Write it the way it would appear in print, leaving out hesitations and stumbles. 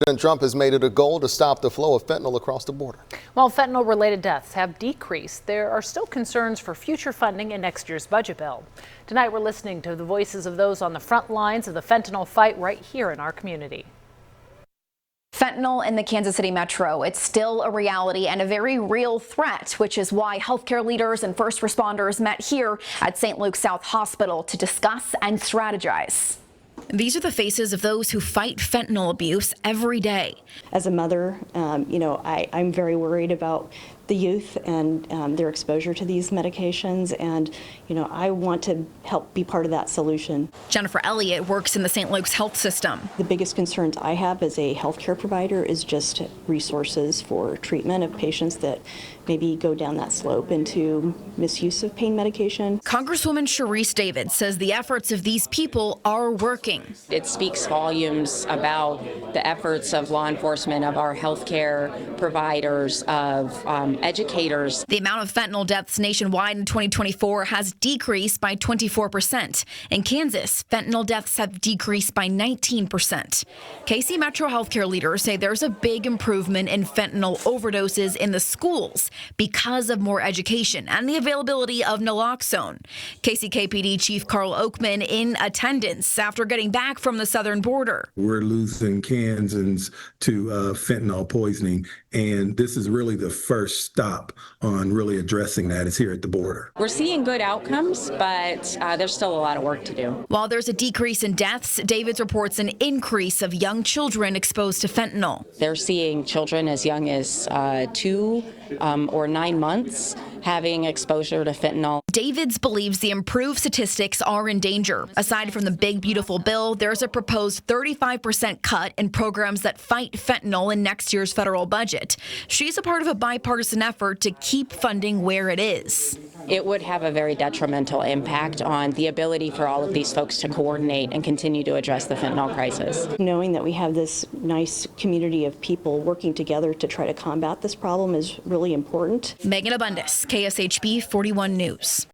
President Trump has made it a goal to stop the flow of fentanyl across the border. While fentanyl-related deaths have decreased, there are still concerns for future funding in next year's budget bill. Tonight, we're listening to the voices of those on the front lines of the fentanyl fight right here in our community. Fentanyl in the Kansas City metro, it's still a reality and a very real threat, which is why healthcare leaders and first responders met here at St. Luke's South Hospital to discuss and strategize. These are the faces of those who fight fentanyl abuse every day. As a mother, I'm very worried about the youth and their exposure to these medications, and I want to help be part of that solution. Jennifer Elliott works in the St. Luke's health system. The biggest concerns I have as a healthcare provider is just resources for treatment of patients that maybe go down that slope into misuse of pain medication. Congresswoman Sharice David says the efforts of these people are working. It speaks volumes about the efforts of law enforcement, of our healthcare providers, of educators. The amount of fentanyl deaths nationwide in 2024 has decreased by 24%. In Kansas, fentanyl deaths have decreased by 19%. KC Metro healthcare leaders say there's a big improvement in fentanyl overdoses in the schools because of more education and the availability of naloxone. KCKPD Chief Carl Oakman in attendance after getting back from the southern border. We're losing Kansans to fentanyl poisoning, and this is really the first stop on really addressing that is here at the border. We're seeing good outcomes, but there's still a lot of work to do. While there's a decrease in deaths, Davids reports an increase of young children exposed to fentanyl. They're seeing children as young as 2 or 9 months having exposure to fentanyl. Davids believes the improved statistics are in danger. Aside from the big, beautiful bill, there's a proposed 35% cut in programs that fight fentanyl in next year's federal budget. She's a part of a bipartisan effort to keep funding where it is. It would have a very detrimental impact on the ability for all of these folks to coordinate and continue to address the fentanyl crisis. Knowing that we have this nice community of people working together to try to combat this problem is really important. Megan Abundis, KSHB 41 News.